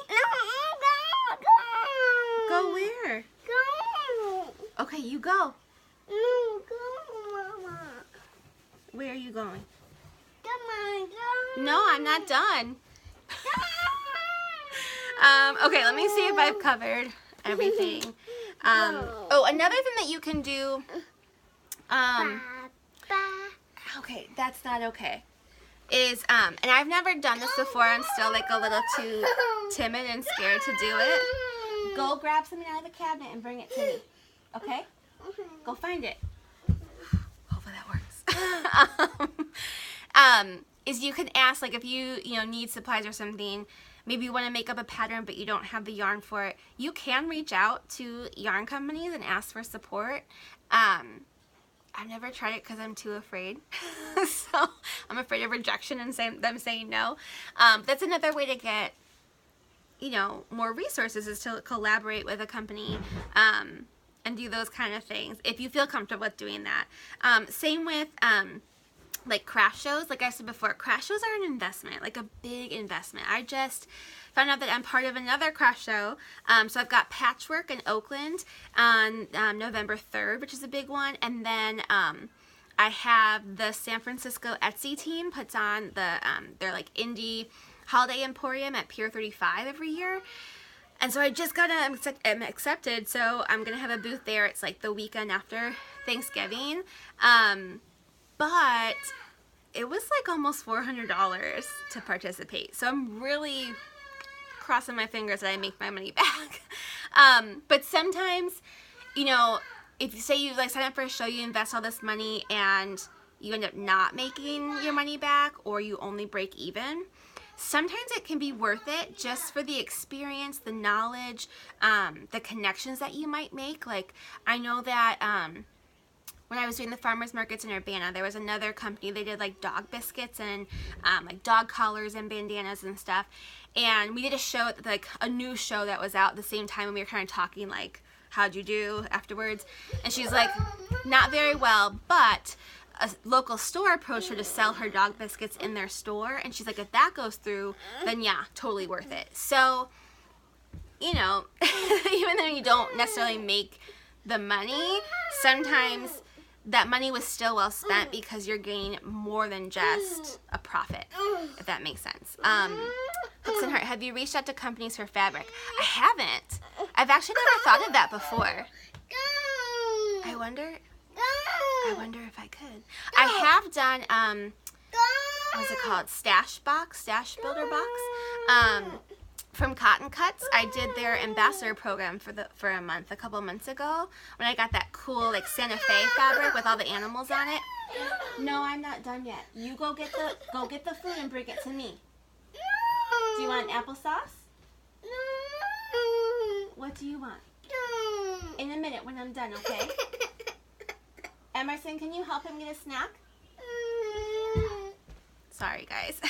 Go where? Okay, you go. Where are you going? No, I'm not done. Okay, let me see if I've covered everything. Oh, another thing that you can do. Okay, that's not okay. Is and I've never done this before. I'm still like a little too timid and scared to do it. Go grab something out of the cabinet and bring it to me. Okay? Go find it. Hopefully that works. Is you can ask, like, if you need supplies or something, maybe you want to make up a pattern but you don't have the yarn for it, you can reach out to yarn companies and ask for support. I've never tried it because I'm too afraid. So I'm afraid of rejection and them saying no. That's another way to get, more resources, is to collaborate with a company and do those kind of things if you feel comfortable with doing that. Same with like craft shows. Like I said before, craft shows are an investment, like a big investment. I just found out that I'm part of another craft show. So I've got Patchwork in Oakland on November 3rd, which is a big one. And then I have the San Francisco Etsy team puts on their like indie holiday emporium at Pier 35 every year. And so I just got accepted, so I'm going to have a booth there. It's like the weekend after Thanksgiving. But it was like almost $400 to participate. So I'm really crossing my fingers that I make my money back. But sometimes, if you say you like sign up for a show, you invest all this money and you end up not making your money back, or you only break even. Sometimes it can be worth it just for the experience, the knowledge, the connections that you might make. Like, I know that when I was doing the farmers markets in Urbana, there was another company. They did like dog biscuits and like dog collars and bandanas and stuff. And we did a show, like a new show that was out at the same time, and we were kind of talking like, how'd you do afterwards? And she's like, not very well, but a local store approached her to sell her dog biscuits in their store, and she's like, if that goes through, then yeah, totally worth it. So you know, even though you don't necessarily make the money, sometimes that money was still well spent because you're gaining more than just a profit, if that makes sense. Hooks and Heart, have you reached out to companies for fabric? I haven't. I've actually never thought of that before. I wonder if I could. I have done, what's it called? Stash Builder Box. From Cotton Cuts. I did their ambassador program for a month, a couple months ago, when I got that cool like Santa Fe fabric with all the animals on it. No, I'm not done yet. You go get the food and bring it to me. Do you want applesauce? What do you want? In a minute when I'm done, okay? Emerson, can you help him get a snack? Sorry, guys.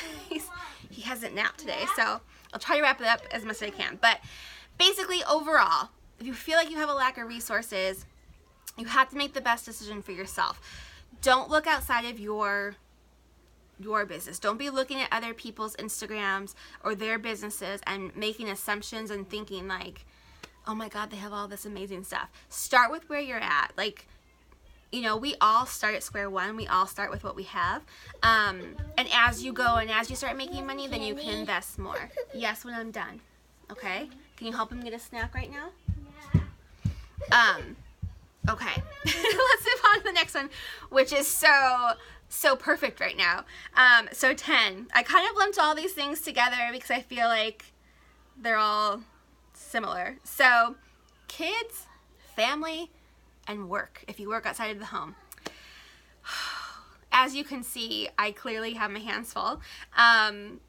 He hasn't napped today, so I'll try to wrap it up as much as I can. But basically, overall, if you feel like you have a lack of resources, you have to make the best decision for yourself. Don't look outside of your business. Don't be looking at other people's Instagrams or their businesses and making assumptions and thinking like, oh my God, they have all this amazing stuff. Start with where you're at. Like, you know, we all start at square one. We all start with what we have. And as you go and as you start making money, then you can invest more. Yes, when I'm done. Okay? Can you help him get a snack right now? Okay. Let's move on to the next one, which is so perfect right now. So 10. I kind of lumped all these things together because I feel like they're all similar. So kids, family, and work, if you work outside of the home. As you can see, I clearly have my hands full, and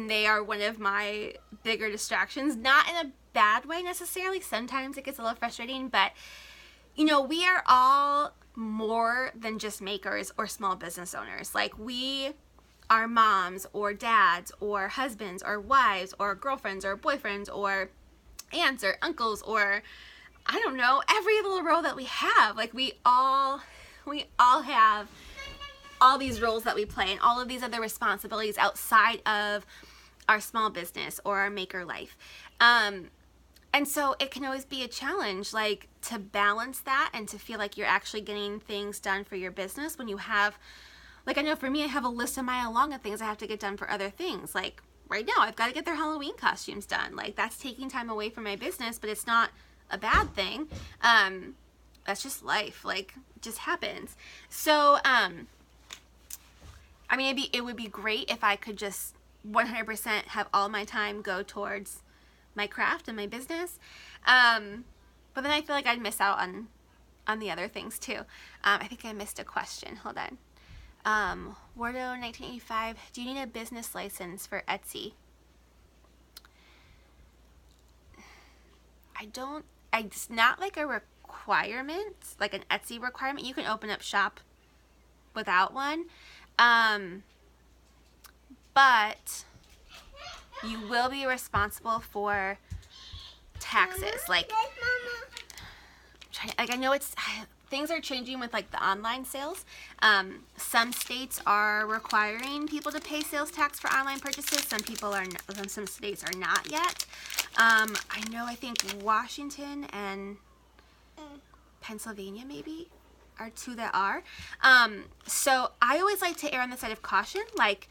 they are one of my bigger distractions, not in a bad way necessarily. Sometimes it gets a little frustrating, but you know, we are all more than just makers or small business owners. Like, we are moms or dads or husbands or wives or girlfriends or boyfriends or aunts or uncles or I don't know, every little role that we have. Like, we all have all these roles that we play and all of these other responsibilities outside of our small business or our maker life. And so it can always be a challenge, like, to balance that and to feel like you're actually getting things done for your business when you have, like, I know for me, I have a list a mile long of things I have to get done for other things. Like, right now, I've got to get their Halloween costumes done. Like, that's taking time away from my business, but it's not a bad thing. That's just life. Like, it just happens. So, I mean, it would be great if I could just 100% have all my time go towards my craft and my business. But then I feel like I'd miss out on the other things too. I think I missed a question. Hold on. Wardo 1985, do you need a business license for Etsy? It's not like a requirement, like an Etsy requirement. You can open up shop without one. But you will be responsible for taxes. Like I know things are changing with like the online sales. Some states are requiring people to pay sales tax for online purchases. Some states are not yet. I think Washington and Pennsylvania maybe are two that are. So I always like to err on the side of caution. Like,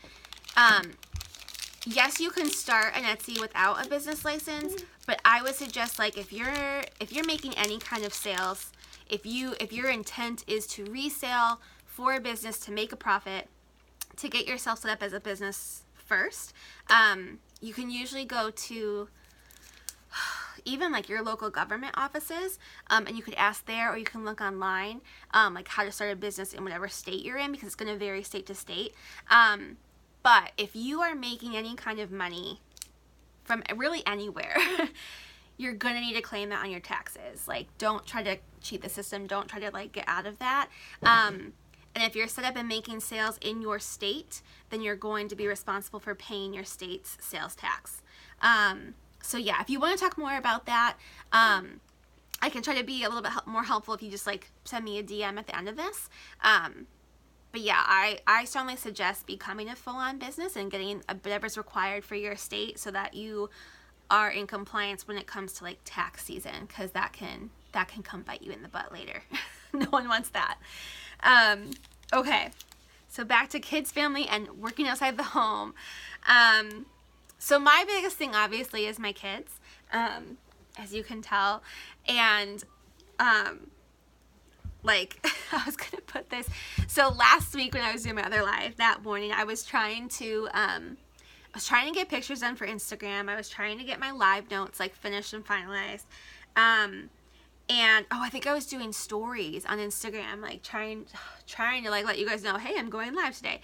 yes, you can start an Etsy without a business license, but I would suggest, like, if you're making any kind of sales, if your intent is to resell for a business to make a profit, to get yourself set up as a business first, you can usually go to even like your local government offices, and you could ask there, or you can look online, like how to start a business in whatever state you're in, because it's going to vary state to state. But if you are making any kind of money from really anywhere, you're going to need to claim that on your taxes. Like, don't try to cheat the system. Don't try to like get out of that. And if you're set up and making sales in your state, then you're going to be responsible for paying your state's sales tax. So yeah, if you want to talk more about that, I can try to be a little bit more helpful if you just like send me a DM at the end of this. But yeah, I strongly suggest becoming a full-on business and getting whatever's required for your state so that you are in compliance when it comes to like tax season, because that can come bite you in the butt later. No one wants that. Okay, so back to kids, family, and working outside the home. So my biggest thing obviously is my kids, as you can tell, and like, I was gonna put this, so last week when I was doing my other live, that morning I was trying to get pictures done for Instagram. I was trying to get my live notes like finished and finalized. And I think I was doing stories on Instagram, like trying to like let you guys know, hey, I'm going live today.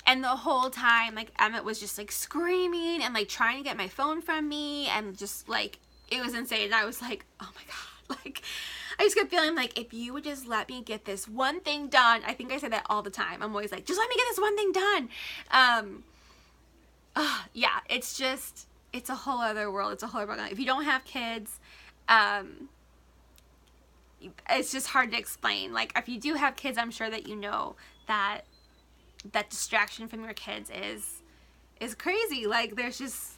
And the whole time, like, Emmett was just like screaming and like trying to get my phone from me, and just like, it was insane. And I was like, oh my God, like, I just kept feeling like, if you would just let me get this one thing done. I think I say that all the time. I'm always like, just let me get this one thing done. Yeah, it's a whole other world. It's a whole other world. If you don't have kids, it's just hard to explain. Like, if you do have kids, I'm sure that you know that distraction from your kids is crazy. Like, there's just,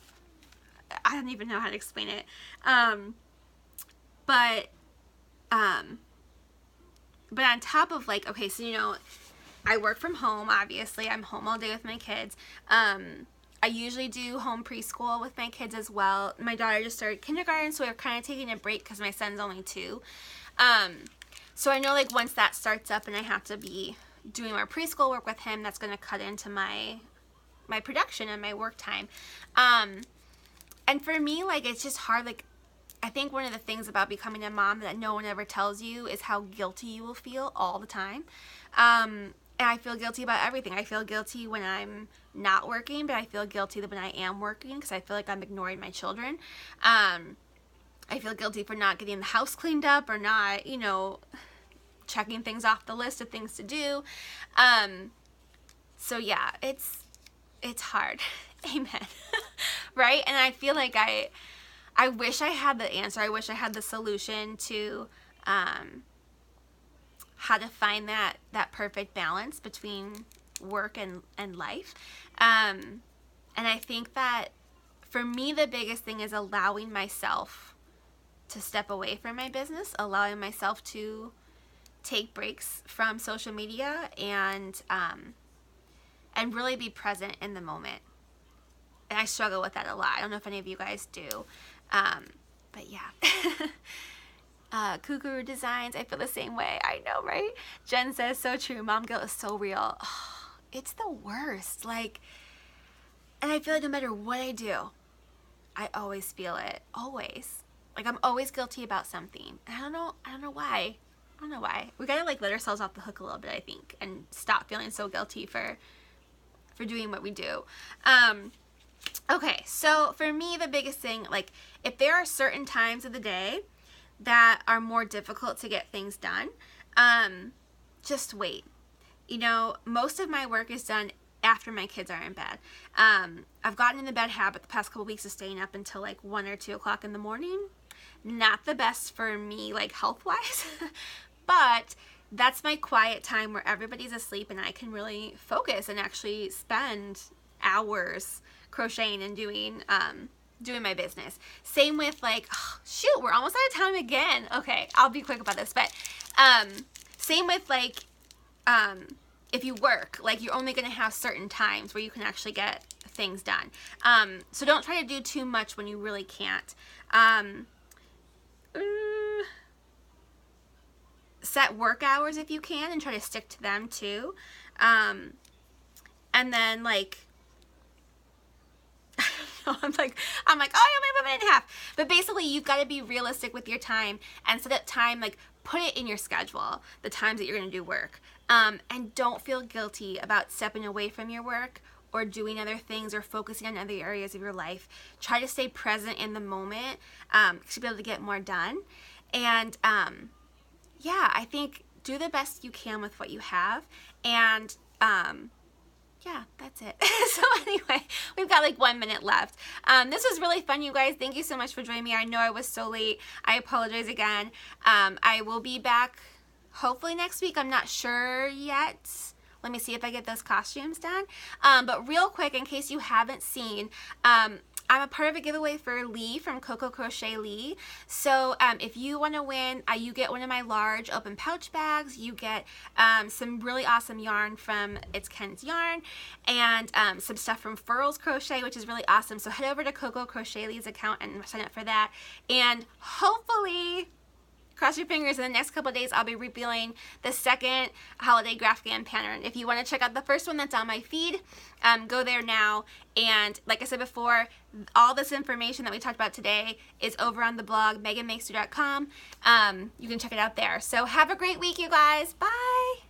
I don't even know how to explain it. But on top of like, okay, so, you know, I work from home, obviously. I'm home all day with my kids. I usually do home preschool with my kids as well. My daughter just started kindergarten, so we're kind of taking a break because my son's only 2. So I know, like, once that starts up and I have to be doing more preschool work with him, that's going to cut into my production and my work time. And for me, like, it's just hard. Like, I think one of the things about becoming a mom that no one ever tells you is how guilty you will feel all the time. And I feel guilty about everything. I feel guilty when I'm not working, but I feel guilty when I am working because I feel like I'm ignoring my children. I feel guilty for not getting the house cleaned up or not, you know, checking things off the list of things to do. So yeah, it's hard. Amen. Right? And I feel like I wish I had the answer. I wish I had the solution to how to find that perfect balance between work and life. And I think that for me, the biggest thing is allowing myself to step away from my business, allowing myself to take breaks from social media and really be present in the moment. And I struggle with that a lot. I don't know if any of you guys do. But yeah. Cuckoo Designs, I feel the same way. I know, right? Jen says, so true. Mom guilt is so real. Oh, it's the worst. Like, and I feel like no matter what I do, I always feel it. Always. Like, I'm always guilty about something. I don't know why. I don't know why. We gotta, like, let ourselves off the hook a little bit, I think, and stop feeling so guilty for doing what we do. Okay, so for me, the biggest thing, like, if there are certain times of the day that are more difficult to get things done, just wait. You know, most of my work is done after my kids are in bed. I've gotten in the bed habit the past couple weeks of staying up until like 1 or 2 o'clock in the morning. Not the best for me, like, health-wise, but that's my quiet time where everybody's asleep and I can really focus and actually spend hours crocheting and doing my business. Same with, like, oh, shoot, we're almost out of time again. Okay, I'll be quick about this, but same with, like, if you work, like, you're only going to have certain times where you can actually get things done. So don't try to do too much when you really can't. Set work hours if you can and try to stick to them too. And then, like, I'm like, oh, I only have a minute and a half. But basically, you've got to be realistic with your time and set up time, like, put it in your schedule, the times that you're going to do work. And don't feel guilty about stepping away from your work or doing other things or focusing on other areas of your life. Try to stay present in the moment to be able to get more done. And yeah, I think do the best you can with what you have. And yeah, that's it. So anyway, we've got like 1 minute left. This was really fun, you guys. Thank you so much for joining me. I know I was so late. I apologize again. I will be back hopefully next week. I'm not sure yet. Let me see if I get those costumes done. But real quick, in case you haven't seen, I'm a part of a giveaway for Lee from Coco Crochet Lee. So if you want to win, you get one of my large open pouch bags. You get some really awesome yarn from It's Ken's Yarn, and some stuff from Furls Crochet, which is really awesome. So head over to Coco Crochet Lee's account and sign up for that. And hopefully, cross your fingers, in the next couple of days I'll be revealing the second holiday Grafghan pattern. If you want to check out the first one that's on my feed, go there now. And like I said before, all this information that we talked about today is over on the blog, meganmakesdo.com. You can check it out there. So have a great week, you guys. Bye!